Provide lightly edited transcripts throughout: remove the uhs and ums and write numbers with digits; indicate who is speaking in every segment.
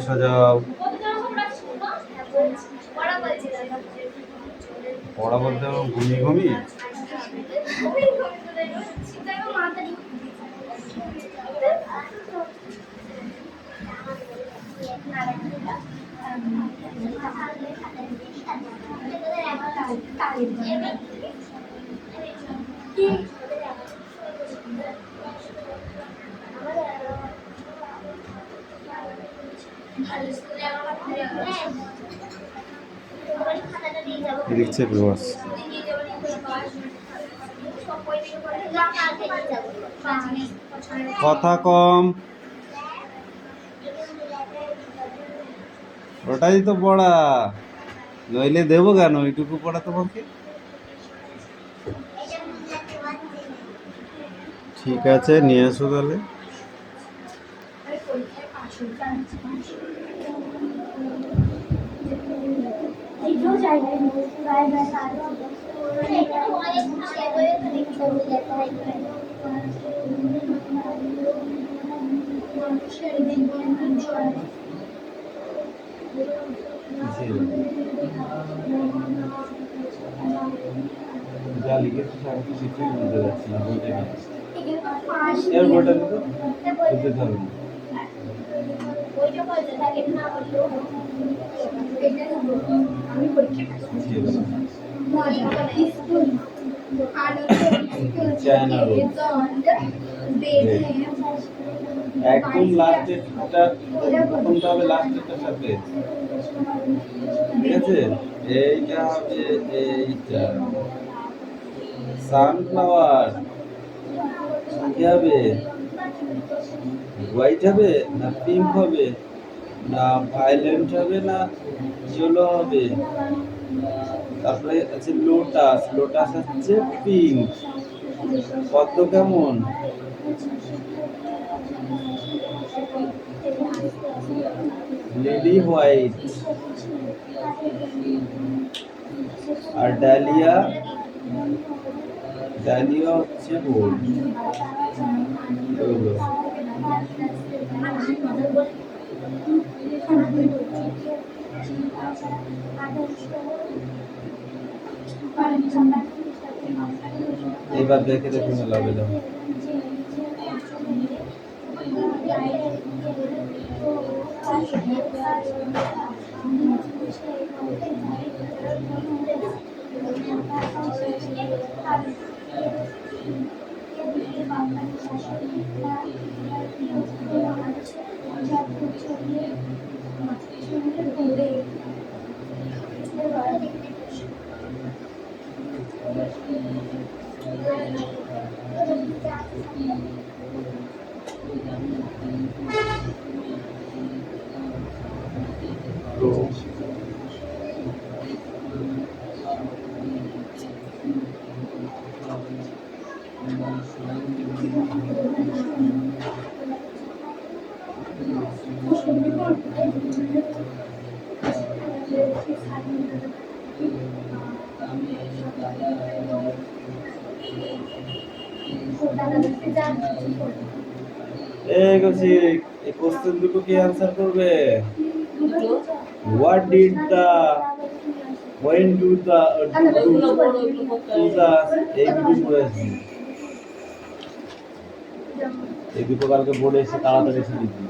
Speaker 1: সাজাও পড়া বলতে ঘুমিয়ে ঘুমিয়ে দেখছে ভিউয়ার্স কথা কম ওটাই তো পড়া নইলে দেবো কেন ওইটুকু পড়া তোমাকে ঠিক আছে নিয়ে আসো তাহলে যা লিখেছি আমি তো কিছুই বুঝতে পারছি না বলতে গেছি এর বইটা দিতো বুঝতে পারবো না একদম লাস্টেরটা প্রথমটা হবে লাস্টেরটার সাথে ঠিক আছে এইটা হবে এইটা সানফ্লাওয়ার কি হবে হোয়াইট হবে না পিঙ্ক হবে না ভায়োলেট হবে না ইয়েলো হবে তারপরে আছে লোটাস লোটাস হচ্ছে পিঙ্ক পদ্ম কেমন লিলি হোয়াইট আর ডালিয়া ডালিয়া হচ্ছে গোল্ড এবার দেখে দেখে মেলাবে দাও এই কোশ্চেন দুটো কি आंसर করবে what did the when do the এই দুটো পড়েছি এই দুটো কালকে বোর্ডে এসে তাড়াতাড়ি এসে লিখবি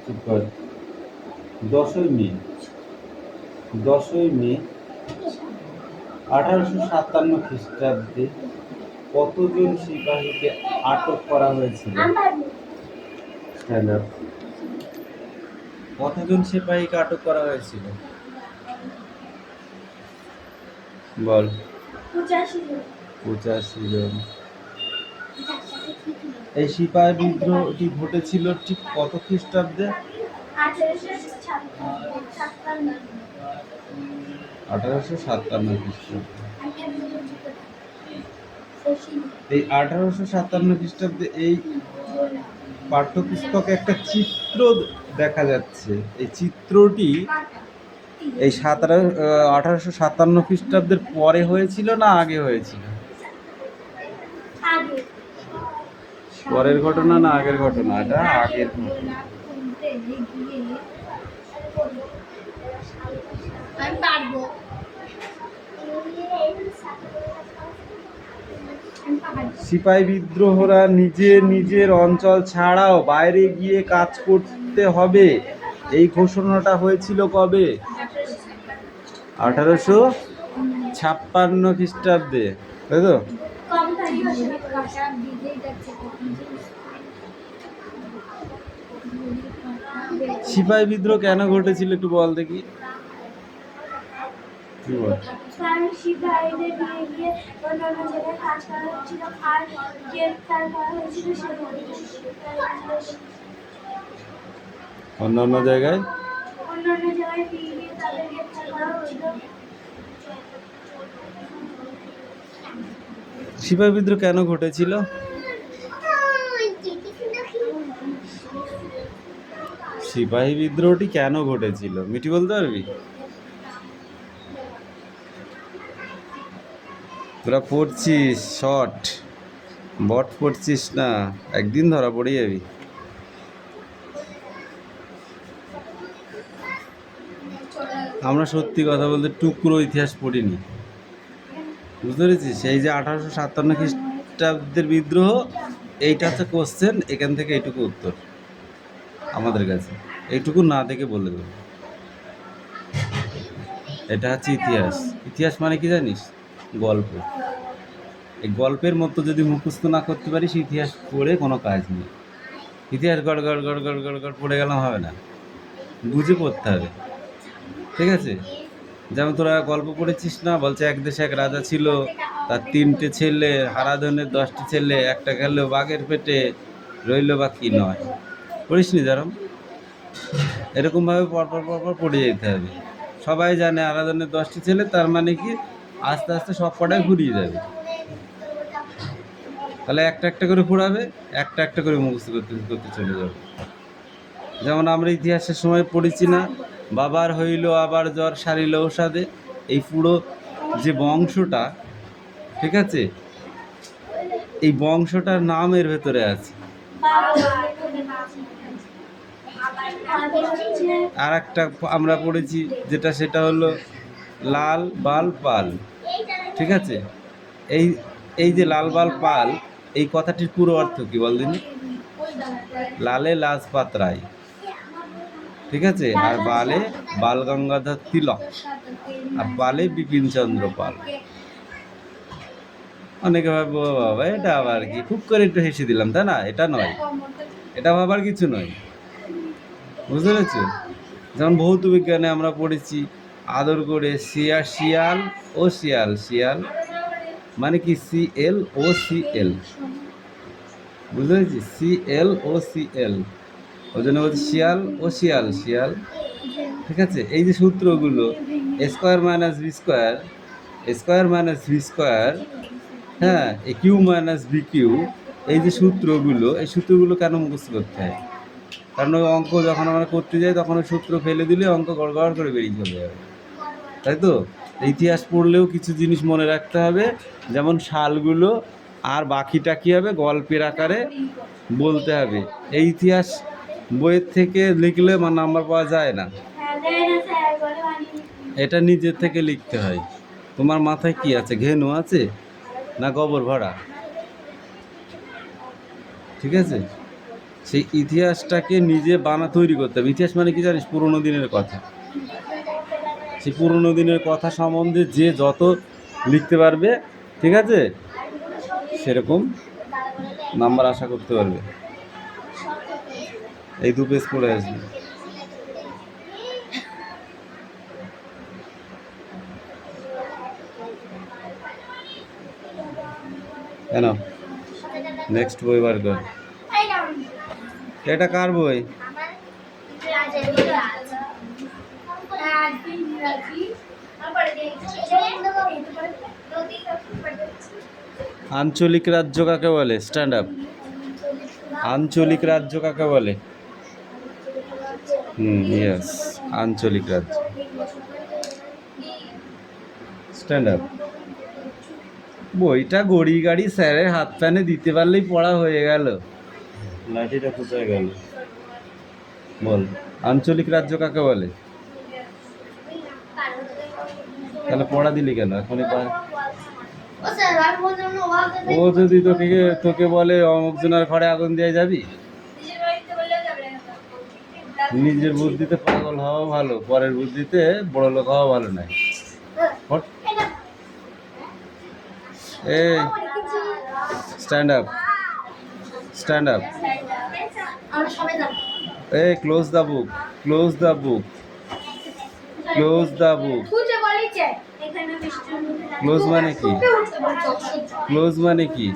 Speaker 1: চুপ কর। 10ই মে 1857 খ্রিস্টাব্দে কতজন সিপাহীকে আটক করা হয়েছিল? কতজন সিপাহীকে আটক করা হয়েছিল বল? 85 জন। এই সিপাহী বিদ্রোহটি ঘটেছিল ঠিক কত খ্রিস্টাব্দে? 1857 খ্রিস্টাব্দে। এই 1857 খ্রিস্টাব্দে এই পাঠ্যপুস্তকে একটা চিত্র দেখা যাচ্ছে। এই চিত্রটি এই 1857 খ্রিস্টাব্দের পরে হয়েছিল না আগে হয়েছিল? পরের ঘটনা না আগের ঘটনা? এটা আগের ঘটনা। সিপাহী বিদ্রোহরা নিজের অঞ্চল ছাড়াও বাইরে গিয়ে কাজ করতে হবে, এই ঘোষণাটা হয়েছিল কবে? 1856 খ্রিস্টাব্দে, তাই তো? সিপাহী বিদ্রোহ কেন ঘটেছিল একটু বল দেখি। কি বল?
Speaker 2: সিপাহীদের গিয়ে অন্যান্য জায়গায় কাজ করা হচ্ছিল আর গ্রেফতার করা হয়েছিল।
Speaker 1: অন্যান্য জায়গায়
Speaker 2: গিয়ে তাদের গ্রেফতার করা হচ্ছিল।
Speaker 1: সিপাহী বিদ্রোহ কেন ঘটেছিল? সিপাহী বিদ্রোহটি কেন ঘটেছিল মিটি বলতে পারবি? তোরা পড়ছিস শর্ট, বট পড়ছিস না, একদিন ধরা পড়ে যাবি। আমরা সত্যি কথা বলতে টুকরো ইতিহাস পড়িনি, বুঝতে পেরেছিস? এই যে 1857 খ্রিস্টাব্দের বিদ্রোহ, এইটা হচ্ছে কোশ্চেন, এখান থেকে এইটুকু উত্তর আমাদের কাছে, এইটুকু না দেখে বলে দেবো। এটা হচ্ছে ইতিহাস। ইতিহাস মানে কি জানিস? গল্প। এই গল্পের মতো যদি মুখস্থ না করতে পারিস, ইতিহাস পড়ে কোনো কাজ নেই। ইতিহাস গড় গড় গড় গড় গড় গড় পড়ে গেলাম হবে না, বুঝে পড়তে হবে, ঠিক আছে? যেমন তোরা গল্প পড়েছিস না, বলছে এক দেশে এক রাজা ছিল, তার 3টে ছেলে, হারাধনের 10টি ছেলে, একটা গেল বাঘের পেটে, রইল বা কি নয়। পড়িস নি যেরকম? এরকমভাবে পরপর পড়ে যেতে হবে। সবাই জানে হারাধনের 10টি ছেলে, তার মানে কি আস্তে আস্তে সব কটাই ঘুরিয়ে যাবে। তাহলে একটা একটা করে পড়াবে, একটা একটা করে মুখস্থ করতে করতে চলে যাবে। যেমন আমরা ইতিহাসের সময় পড়েছি না, বাবার হইল আবার জ্বর সারিল ওষাদে, এই পুরো যে বংশটা, ঠিক আছে, এই বংশটার নাম এর ভেতরে আছে। আর একটা আমরা পড়েছি যেটা, সেটা হলো লাল বাল পাল, ঠিক আছে? এই এই যে লাল বাল পাল, এই কথাটির পুরো অর্থ কি বল দিন? লালে লাজপাত রায়, ঠিক আছে, আর বালে বাল গঙ্গাধর তিলক, আর বালে বিপিন চন্দ্র পাল। অনেকে ভাববো বাবা এটা আবার কি, খুব করে একটু হেসে দিলাম, তাই না? এটা নয়, এটা ভাবার কিছু নয়, বুঝতে পেরেছ? যেমন ভৌত বিজ্ঞানে আমরা পড়েছি আদর করে শিয়াল ও শিয়াল, শিয়াল মানে কি CL ও CL, বুঝতে পেরেছি? CL ও CL, ওই জন্য বলছি শিয়াল ও শিয়াল, শিয়াল, ঠিক আছে? এই যে সূত্রগুলো square minus B square, square minus V square, হ্যাঁ, A Q minus B Q, এই যে সূত্রগুলো, এই সূত্রগুলো কেন মুখস্থ করতে হয়? কারণ ওই অঙ্ক যখন আমরা করতে যাই তখন ওই সূত্র ফেলে দিলে অঙ্ক গড়গড় করে বেরিয়ে চলে যাবে, তাই তো? ইতিহাস পড়লেও কিছু জিনিস মনে রাখতে হবে, যেমন সালগুলো, আর বাকিটা কী হবে গল্পের আকারে বলতে হবে। এই ইতিহাস বইয়ের থেকে লিখলে নাম্বার পাওয়া যায় না। এটা নিজের থেকে লিখতে হয়। তোমার মাথায় কি আছে, ঘেনু আছে না গোবর ভরা? ঠিক আছে, সেই ইতিহাসটাকে নিজে তৈরি করতে হবে। ইতিহাস মানে কি জানিস? পুরোনো দিনের কথা। সেই পুরোনো দিনের কথা সম্বন্ধে যে যত লিখতে পারবে, ঠিক আছে, সেরকম নাম্বার আশা করতে পারবে। এই 2 পেজ পড়ে আসবে। কেন নেক্সট বই বার কর। এটা কার বই? আঞ্চলিক রাজ্য কাকে বলে? Stand up. আঞ্চলিক রাজ্য কাকে বলে? ইয়েস, আঞ্চলিক রাজ্য। Stand up. বইটা গড়ি গাড়ি স্যারের হাত প্যানে দিতে পারলেই পড়া হয়ে গেল। লাঠিটা কোথায় গেল? বল, আঞ্চলিক রাজ্য কাকে বলে? তাহলে পড়া দিলি কেন এখনই? ও যদি তোকে বলে অমুক জনের ঘরে আগুন দিয়ে যাবি, নিজের বুদ্ধিতে পাগল হওয়া ভালো, পরের বুদ্ধিতে বড় লোক হওয়া ভালো নয়। এই স্ট্যান্ড আপ, স্ট্যান্ড আপ। এই close the book, close the book, close the book. Close মানে কি? ক্লোজ মানে কি?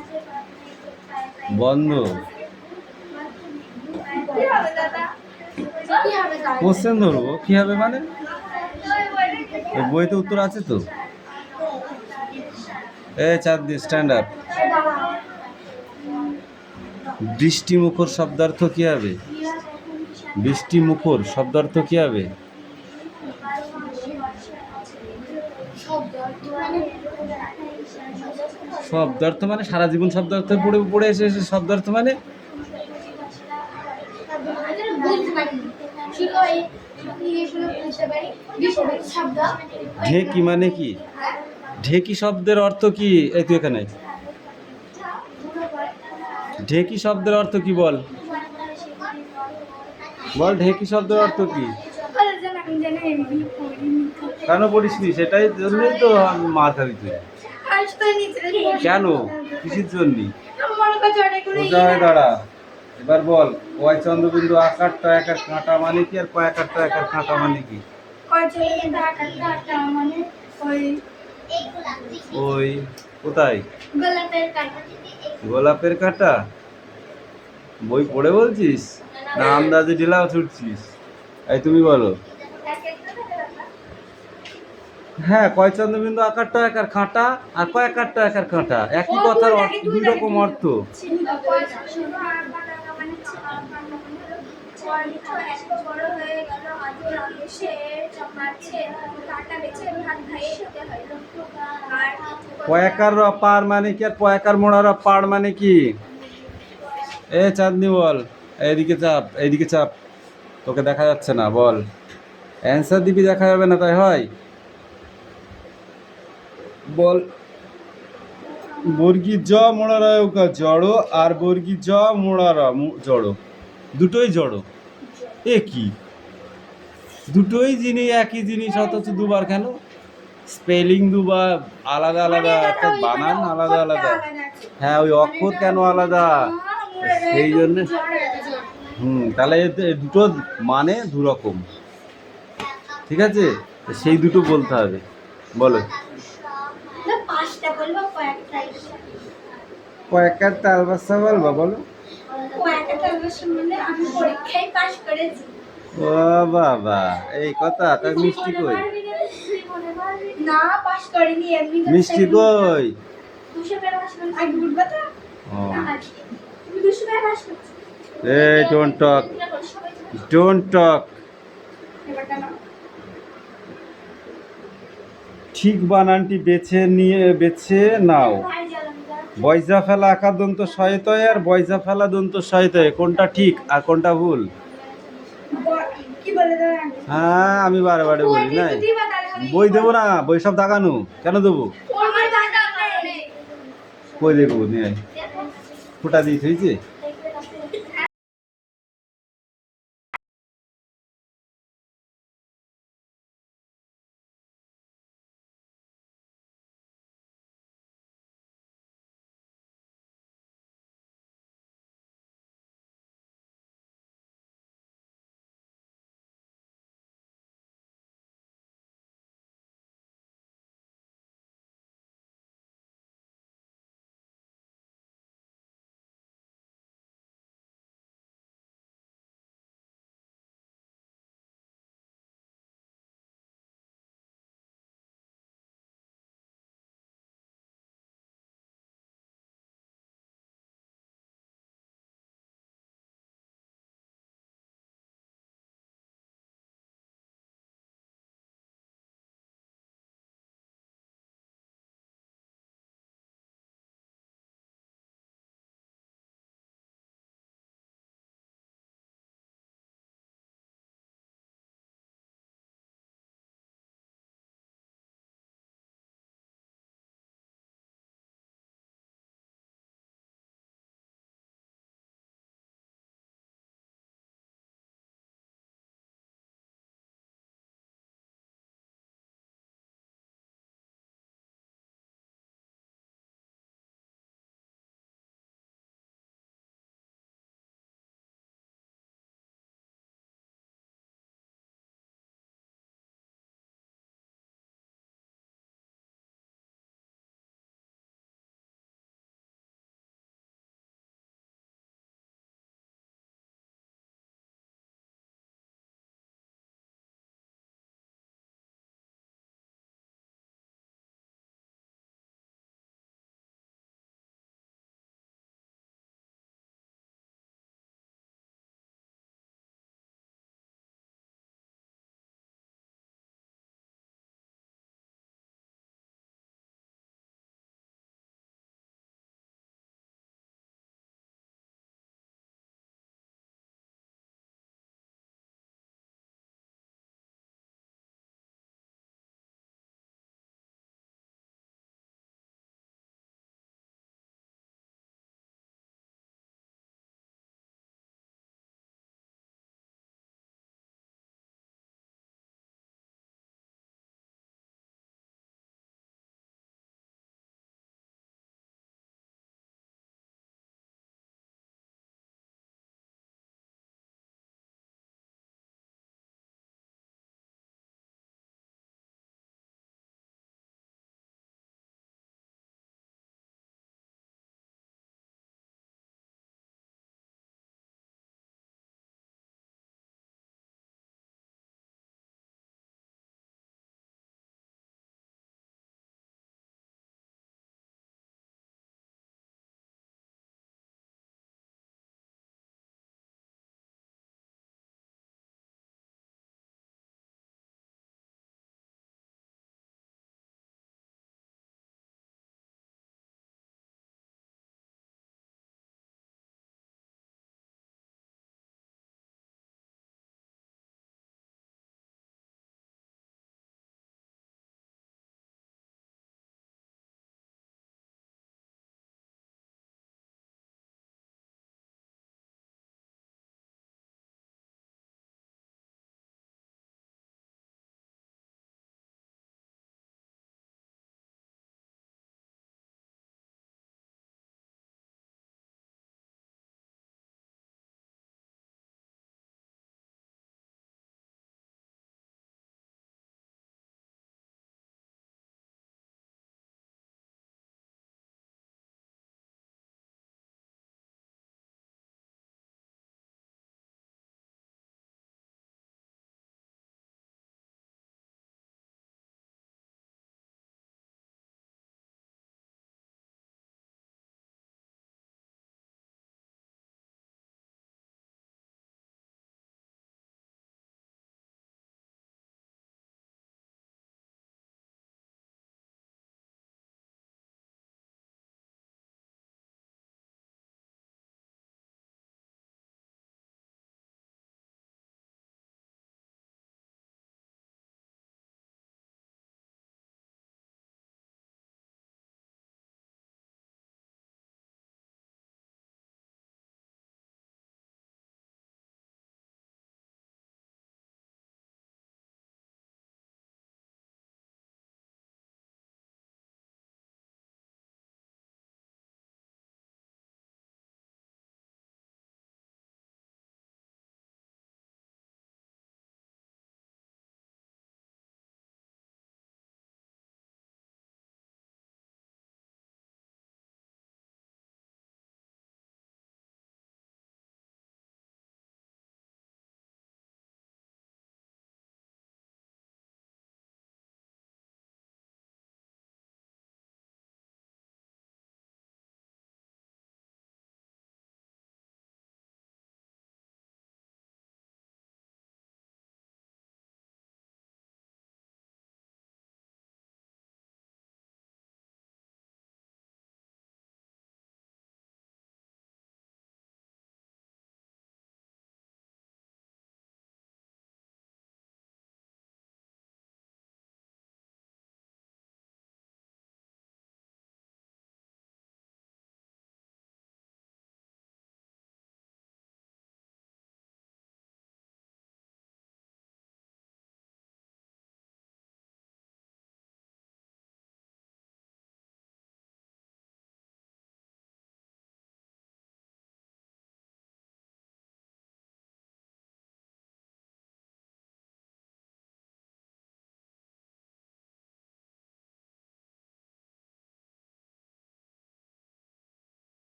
Speaker 1: বন্ধ। কোশ্চেন ধরবো কি হবে মানে? বইতে উত্তর আছে তো। চাঁদ দিয়ে স্ট্যান্ড আপ। বৃষ্টি মুখর শব্দার্থ কি হবে? বৃষ্টি মুখর শব্দার্থ কি হবে? শব্দার্থ মানে সারা জীবন শব্দার্থ পড়ে পড়ে এসে শব্দার্থ মানে ঢেকি মানে কি? ঢেকি শব্দের অর্থ কি? এই তুই এখানে ঢেকি শব্দের অর্থ কি বল? বল ঢেকি শব্দের অর্থ কি? কেন পড়িসনি? সেটাই জন্যই তো আমি মাথা দিতে। কেন? কিসের জন্য? কোথায় দাঁড়া, এবার বল। কয় চন্দ্রবিন্দু আকারটা একার কাঁটা মানে কি, আর কয় আকারটা একার কাঁটা মানে কি? ওই কোথায়? গোলাপের কাঁটা। বই পড়ে বলছিস না আন্দাজে ঢিলাও ছুটছিস? এই তুমি বলো। হ্যাঁ, কয় চন্দ্রবিন্দু আকারটা একার কাঁটা, আর কয় আকারটা একার কাঁটা, একই কথার দুই রকম অর্থ। পয়াকার পার মানে কি, আর পয়াকার মোড়ার পাড় মানে কি? চাঁদনি বল। এইদিকে চাপ, এইদিকে চাপ, তোকে দেখা যাচ্ছে না। বল, অ্যান্সার দিবি, দেখা যাবে না তাই হয়? বল। বর্গী জ মোড়ারা জড়ো, আর বর্গী জ মোড়ারা জড়ো, দুটোই জড়ো। এ কি? দুটোই জিনিস, একই জিনিস, অথচ দুবার কেন? স্পেলিং দুবার আলাদা আলাদা, একটা বানান আলাদা আলাদা। হ্যাঁ, ওই অক্ষর কেন আলাদা? সেই জন্য। তাহলে দুটো মানে দুরকম, ঠিক আছে? সেই দুটো বলতে হবে। বলো, কয়েকটা তালবাসা বলবা? বলো। ও বাবা, এই কথা। তাই মিষ্টি কই? মিষ্টি কই? এই ডোন্ট টক, ডোন্ট টক। ঠিক বানানটি বেছে নাও। বয়জা ফেলা আকার দন্ত সহায়তায়, আর বয়জা ফেলা দন্ত সহায়তায়, কোনটা ঠিক আর কোনটা ভুল? হ্যাঁ, আমি বারে বারে বলি না।
Speaker 3: বই দেবো না, বই সব দাগানো। কেন দেবো?
Speaker 2: আমার টাকা নেই।
Speaker 3: কই দেখবো নিয়ে আয়। ফুটা দিয়ে হয়েছে।